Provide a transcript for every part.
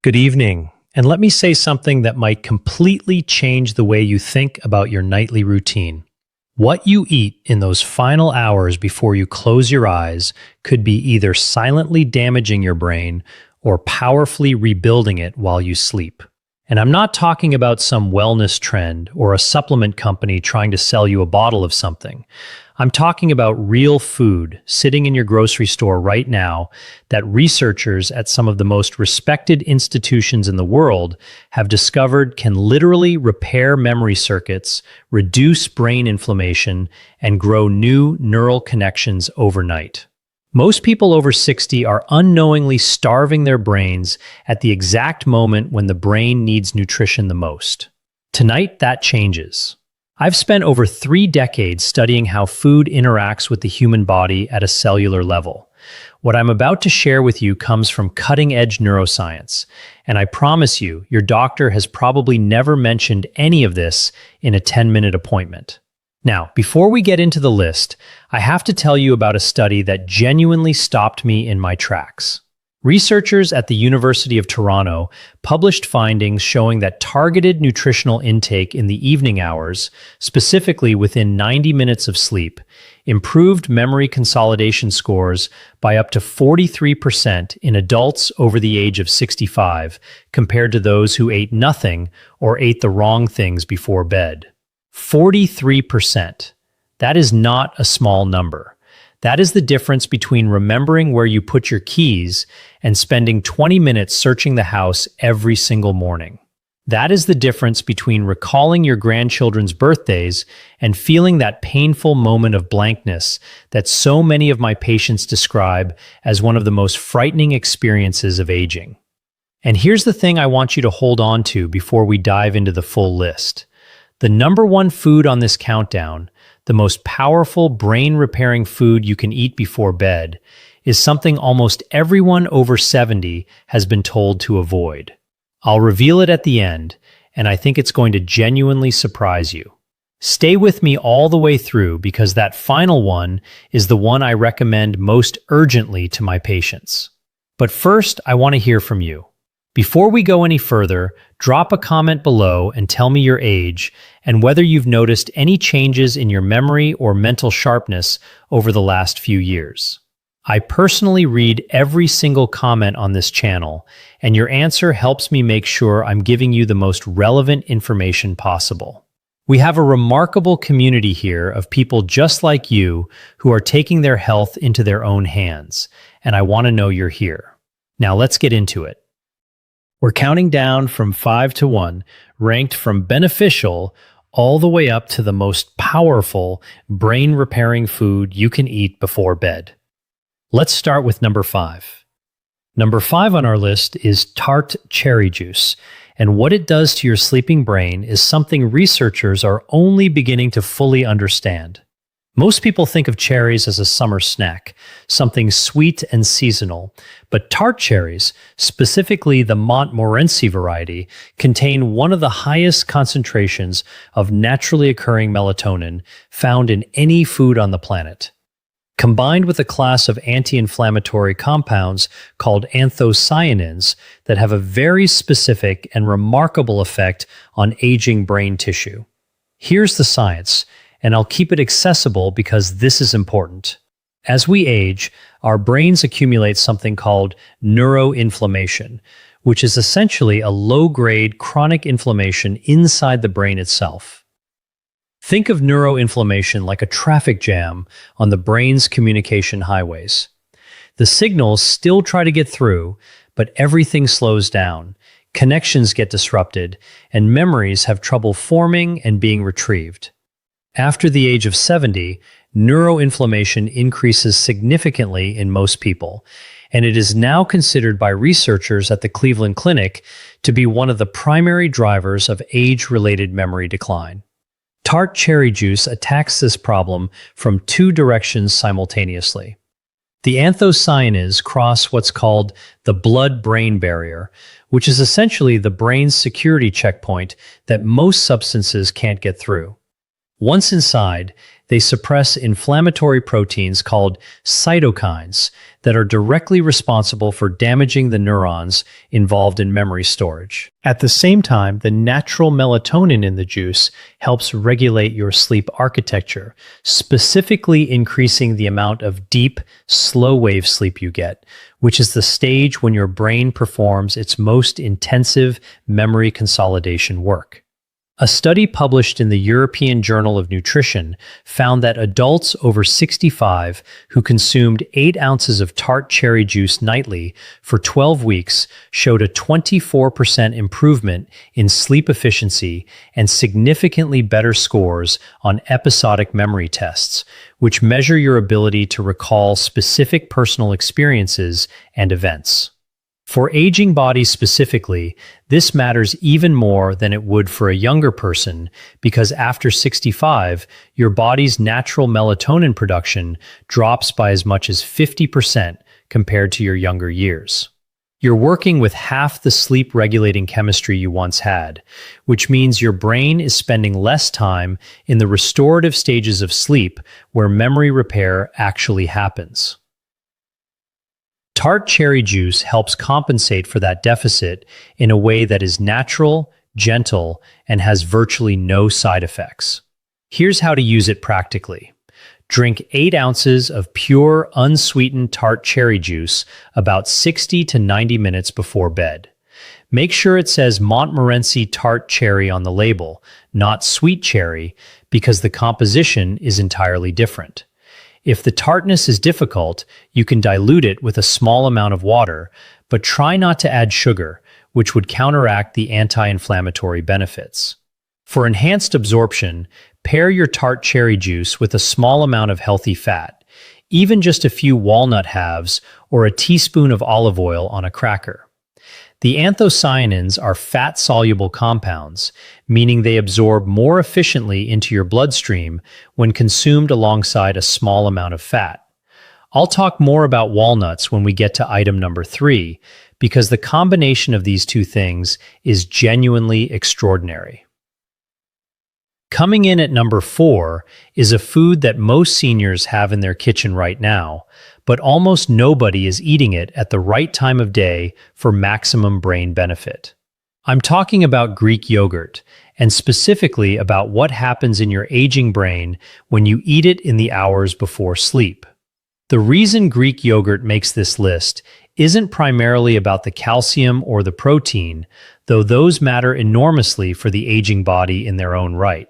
Good evening, and let me say something that might completely change the way you think about your nightly routine. What you eat in those final hours before you close your eyes could be either silently damaging your brain or powerfully rebuilding it while you sleep. And I'm not talking about some wellness trend or a supplement company trying to sell you a bottle of something. I'm talking about real food sitting in your grocery store right now that researchers at some of the most respected institutions in the world have discovered can literally repair memory circuits, reduce brain inflammation, and grow new neural connections overnight. Most people over 60 are unknowingly starving their brains at the exact moment when the brain needs nutrition the most. Tonight, that changes. I've spent over 3 decades studying how food interacts with the human body at a cellular level. What I'm about to share with you comes from cutting-edge neuroscience, and I promise you, your doctor has probably never mentioned any of this in a 10-minute appointment. Now, before we get into the list, I have to tell you about a study that genuinely stopped me in my tracks. Researchers at the University of Toronto published findings showing that targeted nutritional intake in the evening hours, specifically within 90 minutes of sleep, improved memory consolidation scores by up to 43% in adults over the age of 65 compared to those who ate nothing or ate the wrong things before bed. 43%. That is not a small number. That is the difference between remembering where you put your keys and spending 20 minutes searching the house every single morning. That is the difference between recalling your grandchildren's birthdays and feeling that painful moment of blankness that so many of my patients describe as one of the most frightening experiences of aging. And here's the thing I want you to hold on to before we dive into the full list. The number one food on this countdown, the most powerful brain-repairing food you can eat before bed, is something almost everyone over 70 has been told to avoid. I'll reveal it at the end, and I think it's going to genuinely surprise you. Stay with me all the way through because that final one is the one I recommend most urgently to my patients. But first, I want to hear from you. Before we go any further, drop a comment below and tell me your age and whether you've noticed any changes in your memory or mental sharpness over the last few years. I personally read every single comment on this channel, and your answer helps me make sure I'm giving you the most relevant information possible. We have a remarkable community here of people just like you who are taking their health into their own hands, and I want to know you're here. Now let's get into it. We're counting down from 5 to 1, ranked from beneficial all the way up to the most powerful brain-repairing food you can eat before bed. Let's start with number 5. Number 5 on our list is Tart cherry juice, and what it does to your sleeping brain is something researchers are only beginning to fully understand. Most people think of cherries as a summer snack, something sweet and seasonal, but tart cherries, specifically the Montmorency variety, contain one of the highest concentrations of naturally occurring melatonin found in any food on the planet. Combined with a class of anti-inflammatory compounds called anthocyanins that have a very specific and remarkable effect on aging brain tissue. Here's the science, and I'll keep it accessible because this is important. As we age, our brains accumulate something called neuroinflammation, which is essentially a low-grade chronic inflammation inside the brain itself. Think of neuroinflammation like a traffic jam on the brain's communication highways. The signals still try to get through, but everything slows down, connections get disrupted, and memories have trouble forming and being retrieved. After the age of 70, neuroinflammation increases significantly in most people, and it is now considered by researchers at the Cleveland Clinic to be one of the primary drivers of age-related memory decline. Tart cherry juice attacks this problem from 2 directions simultaneously. The anthocyanins cross what's called the blood-brain barrier, which is essentially the brain's security checkpoint that most substances can't get through. Once inside, they suppress inflammatory proteins called cytokines that are directly responsible for damaging the neurons involved in memory storage. At the same time, the natural melatonin in the juice helps regulate your sleep architecture, specifically increasing the amount of deep, slow-wave sleep you get, which is the stage when your brain performs its most intensive memory consolidation work. A study published in the European Journal of Nutrition found that adults over 65 who consumed 8 ounces of tart cherry juice nightly for 12 weeks showed a 24% improvement in sleep efficiency and significantly better scores on episodic memory tests, which measure your ability to recall specific personal experiences and events. For aging bodies specifically, this matters even more than it would for a younger person because after 65, your body's natural melatonin production drops by as much as 50% compared to your younger years. You're working with half the sleep-regulating chemistry you once had, which means your brain is spending less time in the restorative stages of sleep where memory repair actually happens. Tart cherry juice helps compensate for that deficit in a way that is natural, gentle, and has virtually no side effects. Here's how to use it practically. Drink 8 ounces of pure, unsweetened tart cherry juice about 60 to 90 minutes before bed. Make sure it says Montmorency tart cherry on the label, not sweet cherry, because the composition is entirely different. If the tartness is difficult, you can dilute it with a small amount of water, but try not to add sugar, which would counteract the anti-inflammatory benefits. For enhanced absorption, pair your tart cherry juice with a small amount of healthy fat, even just a few walnut halves or a teaspoon of olive oil on a cracker. The anthocyanins are fat-soluble compounds, meaning they absorb more efficiently into your bloodstream when consumed alongside a small amount of fat. I'll talk more about walnuts when we get to item number 3, because the combination of these two things is genuinely extraordinary. Coming in at number 4 is a food that most seniors have in their kitchen right now, but almost nobody is eating it at the right time of day for maximum brain benefit. I'm talking about Greek yogurt, and specifically about what happens in your aging brain when you eat it in the hours before sleep. The reason Greek yogurt makes this list isn't primarily about the calcium or the protein, though those matter enormously for the aging body in their own right.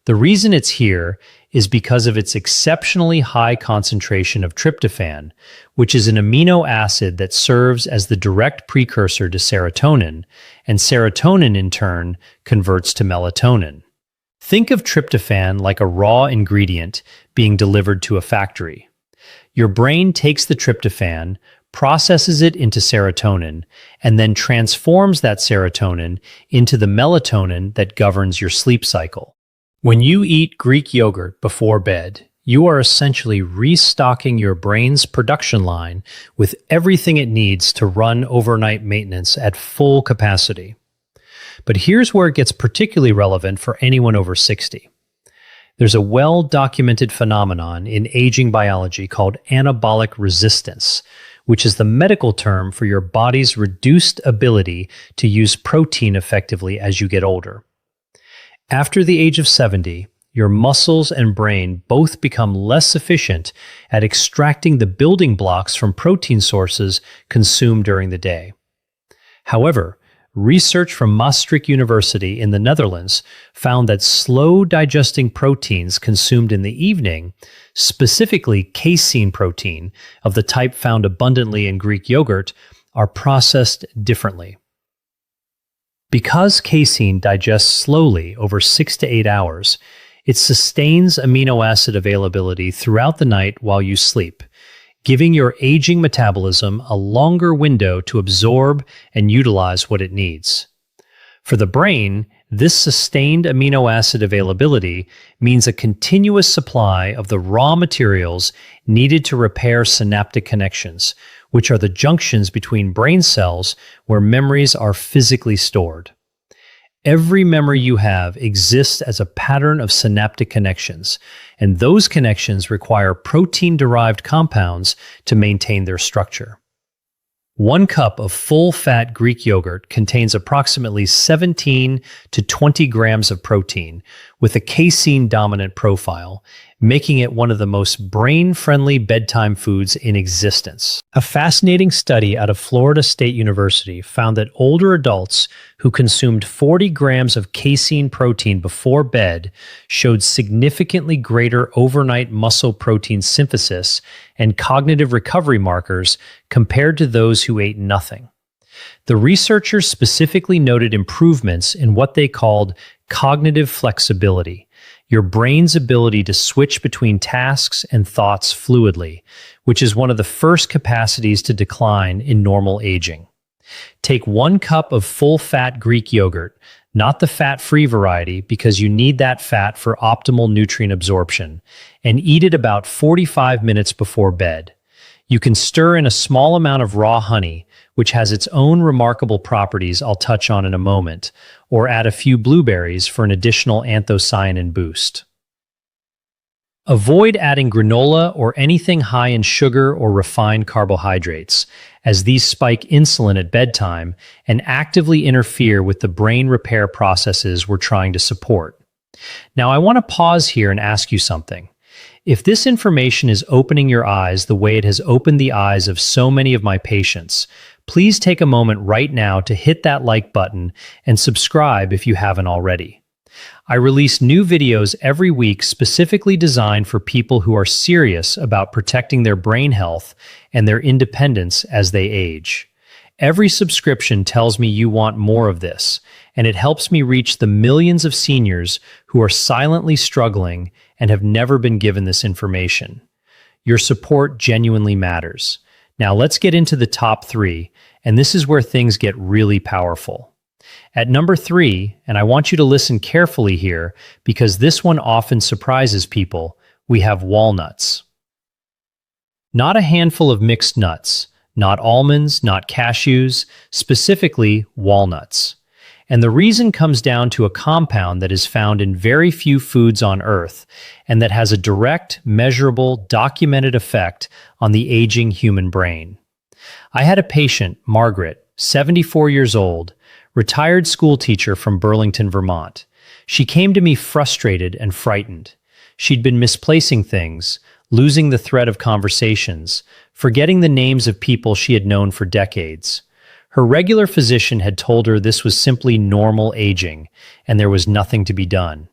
The reason it's here is because of its exceptionally high concentration of tryptophan, which is an amino acid that serves as the direct precursor to serotonin, and serotonin in turn converts to melatonin. Think of tryptophan like a raw ingredient being delivered to a factory. Your brain takes the tryptophan, processes it into serotonin, and then transforms that serotonin into the melatonin that governs your sleep cycle. When you eat Greek yogurt before bed, you are essentially restocking your brain's production line with everything it needs to run overnight maintenance at full capacity. But here's where it gets particularly relevant for anyone over 60. There's a well-documented phenomenon in aging biology called anabolic resistance, which is the medical term for your body's reduced ability to use protein effectively as you get older. After the age of 70, your muscles and brain both become less efficient at extracting the building blocks from protein sources consumed during the day. However, research from Maastricht University in the Netherlands found that slow-digesting proteins consumed in the evening, specifically casein protein of the type found abundantly in Greek yogurt, are processed differently. Because casein digests slowly over 6 to 8 hours, it sustains amino acid availability throughout the night while you sleep, giving your aging metabolism a longer window to absorb and utilize what it needs. For the brain, this sustained amino acid availability means a continuous supply of the raw materials needed to repair synaptic connections, which are the junctions between brain cells where memories are physically stored. Every memory you have exists as a pattern of synaptic connections, and those connections require protein-derived compounds to maintain their structure. 1 cup of full-fat Greek yogurt contains approximately 17 to 20 grams of protein, with a casein-dominant profile, making it one of the most brain-friendly bedtime foods in existence. A fascinating study out of Florida State University found that older adults who consumed 40 grams of casein protein before bed showed significantly greater overnight muscle protein synthesis and cognitive recovery markers compared to those who ate nothing. The researchers specifically noted improvements in what they called cognitive flexibility, your brain's ability to switch between tasks and thoughts fluidly, which is one of the first capacities to decline in normal aging. Take 1 cup of full-fat Greek yogurt, not the fat-free variety because you need that fat for optimal nutrient absorption, and eat it about 45 minutes before bed. You can stir in a small amount of raw honey, which has its own remarkable properties I'll touch on in a moment, or add a few blueberries for an additional anthocyanin boost. Avoid adding granola or anything high in sugar or refined carbohydrates, as these spike insulin at bedtime and actively interfere with the brain repair processes we're trying to support. Now, I want to pause here and ask you something. If this information is opening your eyes the way it has opened the eyes of so many of my patients, please take a moment right now to hit that like button and subscribe if you haven't already. I release new videos every week specifically designed for people who are serious about protecting their brain health and their independence as they age. Every subscription tells me you want more of this, and it helps me reach the millions of seniors who are silently struggling and have never been given this information. Your support genuinely matters. Now let's get into the top 3, and this is where things get really powerful. At number 3, and I want you to listen carefully here because this one often surprises people, we have walnuts. Not a handful of mixed nuts, not almonds, not cashews, specifically walnuts. And the reason comes down to a compound that is found in very few foods on Earth and that has a direct, measurable, documented effect on the aging human brain. I had a patient, Margaret, 74 years old, retired school teacher from Burlington, Vermont. She came to me frustrated and frightened. She'd been misplacing things, losing the thread of conversations, forgetting the names of people she had known for decades. Her regular physician had told her this was simply normal aging, and there was nothing to be done.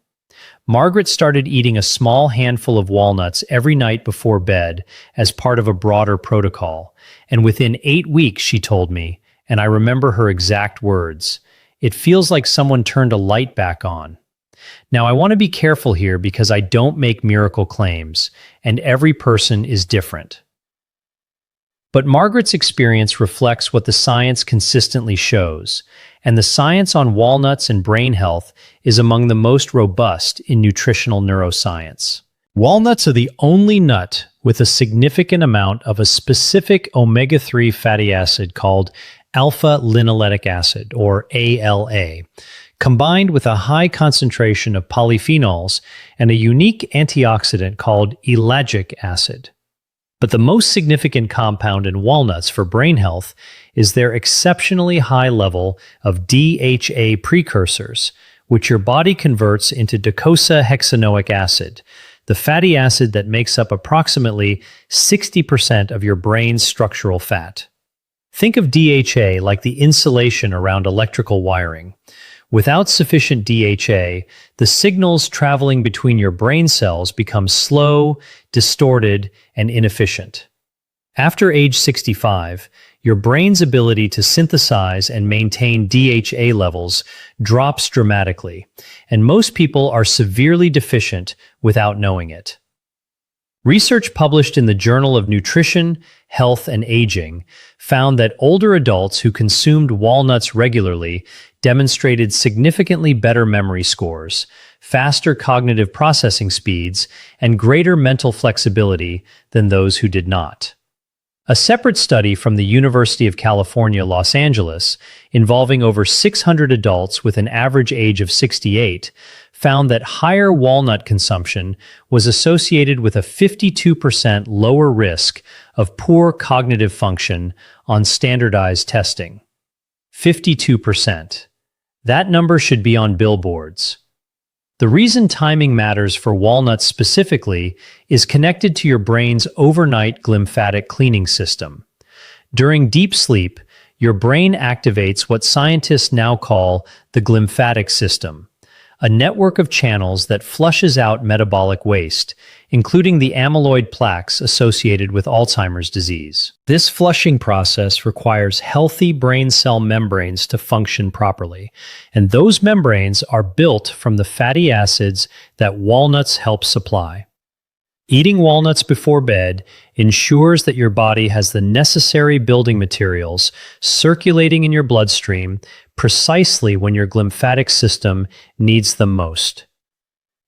Margaret started eating a small handful of walnuts every night before bed as part of a broader protocol, and within 8 weeks, she told me, and I remember her exact words, "It feels like someone turned a light back on." Now, I want to be careful here because I don't make miracle claims, and every person is different. But Margaret's experience reflects what the science consistently shows, and the science on walnuts and brain health is among the most robust in nutritional neuroscience. Walnuts are the only nut with a significant amount of a specific omega-3 fatty acid called alpha-linoleic acid, or ALA, combined with a high concentration of polyphenols and a unique antioxidant called ellagic acid. But the most significant compound in walnuts for brain health is their exceptionally high level of DHA precursors, which your body converts into docosahexaenoic acid, the fatty acid that makes up approximately 60% of your brain's structural fat. Think of DHA like the insulation around electrical wiring. Without sufficient DHA, the signals traveling between your brain cells become slow, distorted, and inefficient. After age 65, your brain's ability to synthesize and maintain DHA levels drops dramatically, and most people are severely deficient without knowing it. Research published in the Journal of Nutrition, Health, and Aging found that older adults who consumed walnuts regularly demonstrated significantly better memory scores, faster cognitive processing speeds, and greater mental flexibility than those who did not. A separate study from the University of California, Los Angeles, involving over 600 adults with an average age of 68, found that higher walnut consumption was associated with a 52% lower risk of poor cognitive function on standardized testing. 52%. That number should be on billboards. The reason timing matters for walnuts specifically is connected to your brain's overnight glymphatic cleaning system. During deep sleep, your brain activates what scientists now call the glymphatic system, a network of channels that flushes out metabolic waste, including the amyloid plaques associated with Alzheimer's disease. This flushing process requires healthy brain cell membranes to function properly, and those membranes are built from the fatty acids that walnuts help supply. Eating walnuts before bed ensures that your body has the necessary building materials circulating in your bloodstream precisely when your glymphatic system needs them most.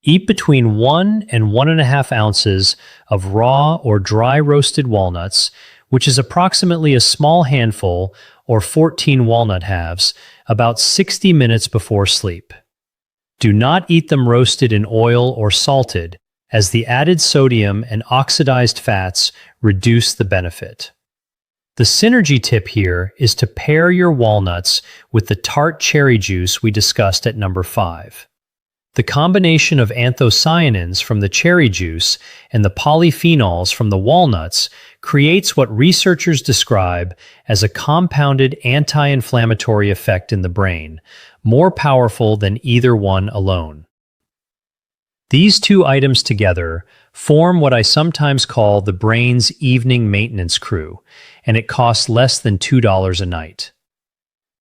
Eat between 1 and 1.5 ounces of raw or dry roasted walnuts, which is approximately a small handful or 14 walnut halves, about 60 minutes before sleep. Do not eat them roasted in oil or salted, as the added sodium and oxidized fats reduce the benefit. The synergy tip here is to pair your walnuts with the Tart cherry juice we discussed at number 5. The combination of anthocyanins from the cherry juice and the polyphenols from the walnuts creates what researchers describe as a compounded anti-inflammatory effect in the brain, more powerful than either one alone. These two items together form what I sometimes call the brain's evening maintenance crew, and it costs less than $2 a night.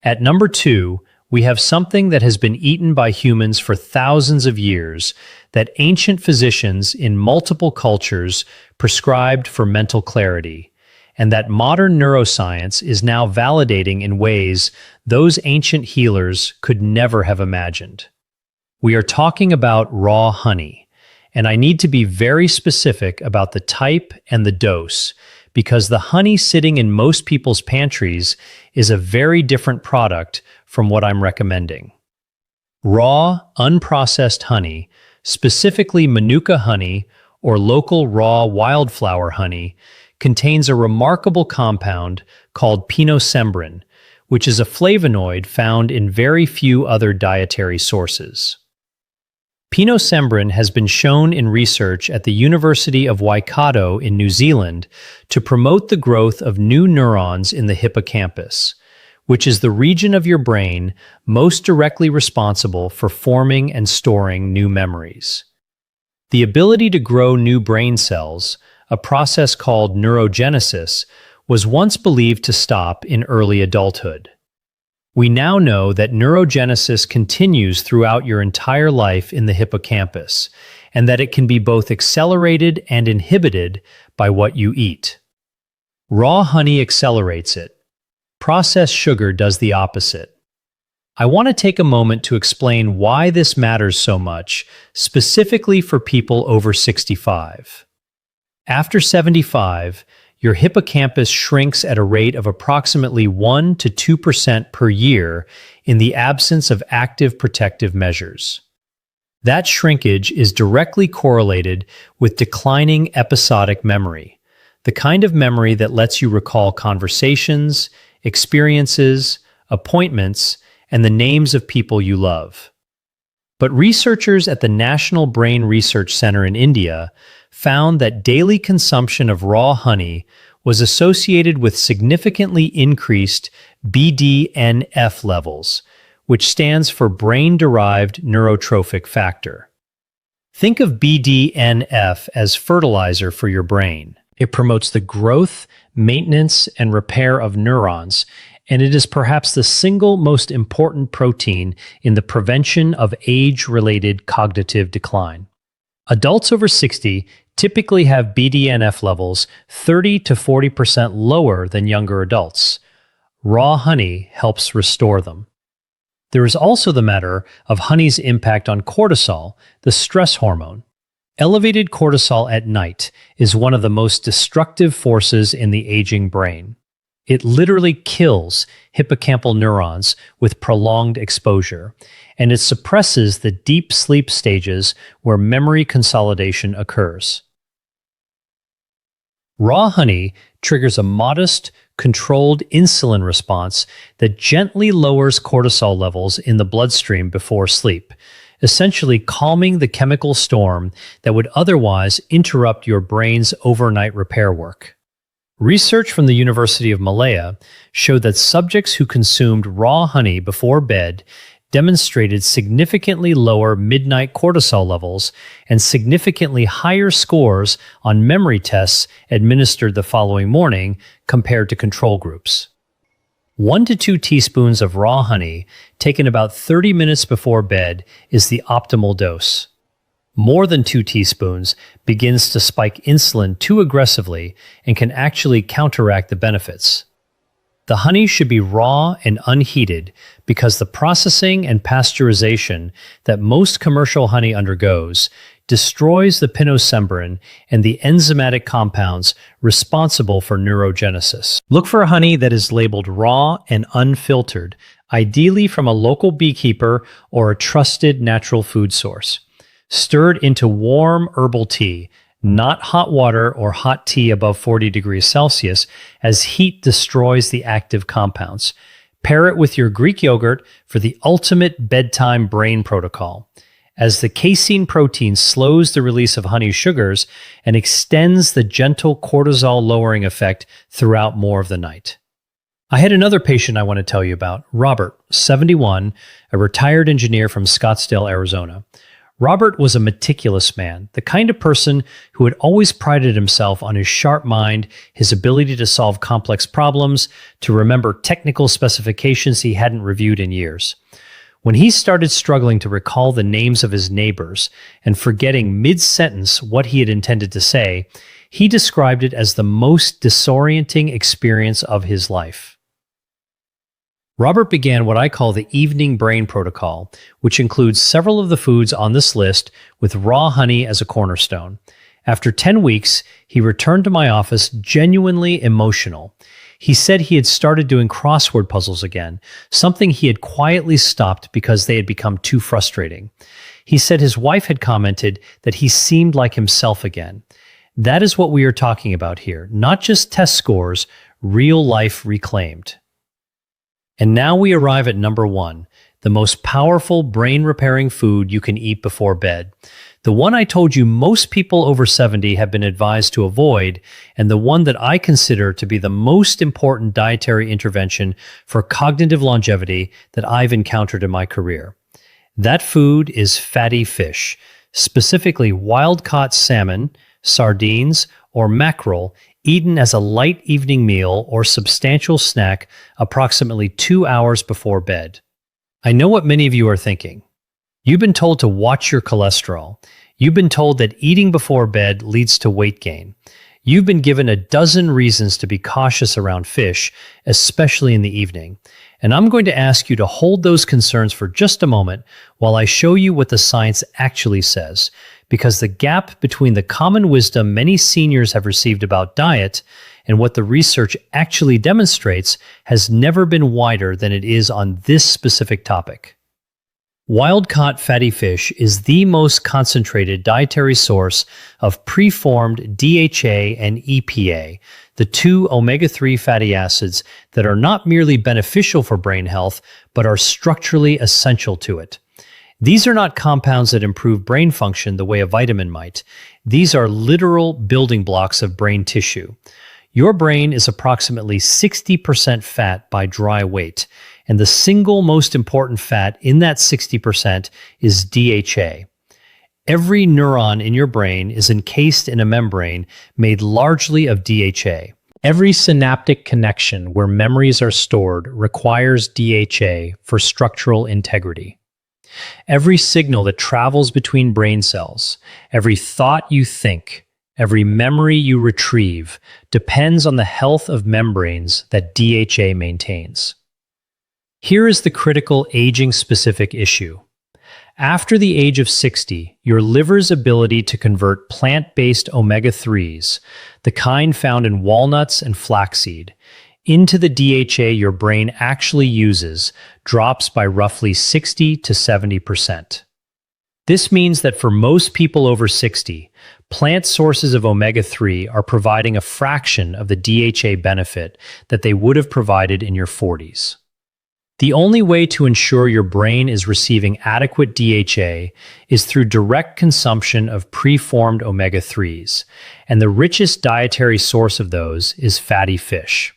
At number 2, we have something that has been eaten by humans for thousands of years that ancient physicians in multiple cultures prescribed for mental clarity, and that modern neuroscience is now validating in ways those ancient healers could never have imagined. We are talking about raw honey, and I need to be very specific about the type and the dose, because the honey sitting in most people's pantries is a very different product from what I'm recommending. Raw, unprocessed honey, specifically Manuka honey or local raw wildflower honey, contains a remarkable compound called pinosembrin, which is a flavonoid found in very few other dietary sources. Pinosembrin has been shown in research at the University of Waikato in New Zealand to promote the growth of new neurons in the hippocampus, which is the region of your brain most directly responsible for forming and storing new memories. The ability to grow new brain cells, a process called neurogenesis, was once believed to stop in early adulthood. We now know that neurogenesis continues throughout your entire life in the hippocampus, and that it can be both accelerated and inhibited by what you eat. Raw honey accelerates it. Processed sugar does the opposite. I want to take a moment to explain why this matters so much, specifically for people over 65. After 75, your hippocampus shrinks at a rate of approximately 1 to 2% per year in the absence of active protective measures. That shrinkage is directly correlated with declining episodic memory, the kind of memory that lets you recall conversations, experiences, appointments, and the names of people you love. But researchers at the National Brain Research Center in India found that daily consumption of raw honey was associated with significantly increased BDNF levels, which stands for brain-derived neurotrophic factor. Think of BDNF as fertilizer for your brain. It promotes the growth, maintenance, and repair of neurons, and it is perhaps the single most important protein in the prevention of age-related cognitive decline. Adults over 60 typically have BDNF levels 30 to 40% lower than younger adults. Raw honey helps restore them. There is also the matter of honey's impact on cortisol, the stress hormone. Elevated cortisol at night is one of the most destructive forces in the aging brain. It literally kills hippocampal neurons with prolonged exposure, and it suppresses the deep sleep stages where memory consolidation occurs. Raw honey triggers a modest, controlled insulin response that gently lowers cortisol levels in the bloodstream before sleep, essentially calming the chemical storm that would otherwise interrupt your brain's overnight repair work. Research from the University of Malaya showed that subjects who consumed raw honey before bed demonstrated significantly lower midnight cortisol levels and significantly higher scores on memory tests administered the following morning compared to control groups. 1 to 2 teaspoons of raw honey taken about 30 minutes before bed is the optimal dose. More than 2 teaspoons begins to spike insulin too aggressively and can actually counteract the benefits. The honey should be raw and unheated because the processing and pasteurization that most commercial honey undergoes destroys the pinosembrin and the enzymatic compounds responsible for neurogenesis. Look for honey that is labeled raw and unfiltered, ideally from a local beekeeper or a trusted natural food source. Stirred into warm herbal tea, not hot water or hot tea above 40 degrees Celsius, as heat destroys the active compounds. Pair it with your Greek yogurt for the ultimate bedtime brain protocol, as the casein protein slows the release of honey sugars and extends the gentle cortisol-lowering effect throughout more of the night. I had another patient I want to tell you about, Robert, 71, a retired engineer from Scottsdale, Arizona. Robert was a meticulous man, the kind of person who had always prided himself on his sharp mind, his ability to solve complex problems, to remember technical specifications he hadn't reviewed in years. When he started struggling to recall the names of his neighbors and forgetting mid-sentence what he had intended to say, he described it as the most disorienting experience of his life. Robert began what I call the evening brain protocol, which includes several of the foods on this list with raw honey as a cornerstone. After 10 weeks, he returned to my office genuinely emotional. He said he had started doing crossword puzzles again, something he had quietly stopped because they had become too frustrating. He said his wife had commented that he seemed like himself again. That is what we are talking about here, not just test scores, real life reclaimed. And now we arrive at number 1, the most powerful brain-repairing food you can eat before bed. The one I told you most people over 70 have been advised to avoid, and the one that I consider to be the most important dietary intervention for cognitive longevity that I've encountered in my career. That food is fatty fish, specifically wild-caught salmon, sardines, or mackerel, eaten as a light evening meal or substantial snack approximately 2 hours before bed. I know what many of you are thinking. You've been told to watch your cholesterol. You've been told that eating before bed leads to weight gain. You've been given a dozen reasons to be cautious around fish, especially in the evening. And I'm going to ask you to hold those concerns for just a moment while I show you what the science actually says, because the gap between the common wisdom many seniors have received about diet and what the research actually demonstrates has never been wider than it is on this specific topic. Wild-caught fatty fish is the most concentrated dietary source of preformed DHA and EPA, the 2 omega-3 fatty acids that are not merely beneficial for brain health, but are structurally essential to it. These are not compounds that improve brain function the way a vitamin might. These are literal building blocks of brain tissue. Your brain is approximately 60% fat by dry weight, and the single most important fat in that 60% is DHA. Every neuron in your brain is encased in a membrane made largely of DHA. Every synaptic connection where memories are stored requires DHA for structural integrity. Every signal that travels between brain cells, every thought you think, every memory you retrieve depends on the health of membranes that DHA maintains. Here is the critical aging-specific issue. After the age of 60, your liver's ability to convert plant-based omega-3s, the kind found in walnuts and flaxseed, into the DHA your brain actually uses drops by roughly 60 to 70%. This means that for most people over 60, plant sources of omega-3 are providing a fraction of the DHA benefit that they would have provided in your 40s. The only way to ensure your brain is receiving adequate DHA is through direct consumption of preformed omega-3s, and the richest dietary source of those is fatty fish.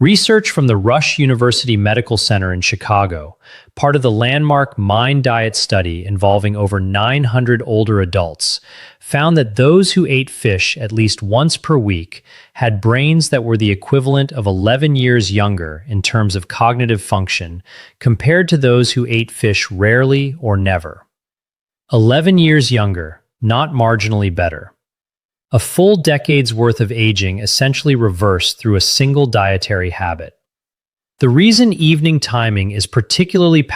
Research from the Rush University Medical Center in Chicago, part of the landmark Mind Diet study involving over 900 older adults, found that those who ate fish at least once per week had brains that were the equivalent of 11 years younger in terms of cognitive function compared to those who ate fish rarely or never. 11 years younger, not marginally better. A full decade's worth of aging essentially reversed through a single dietary habit. The reason evening timing is particularly powerful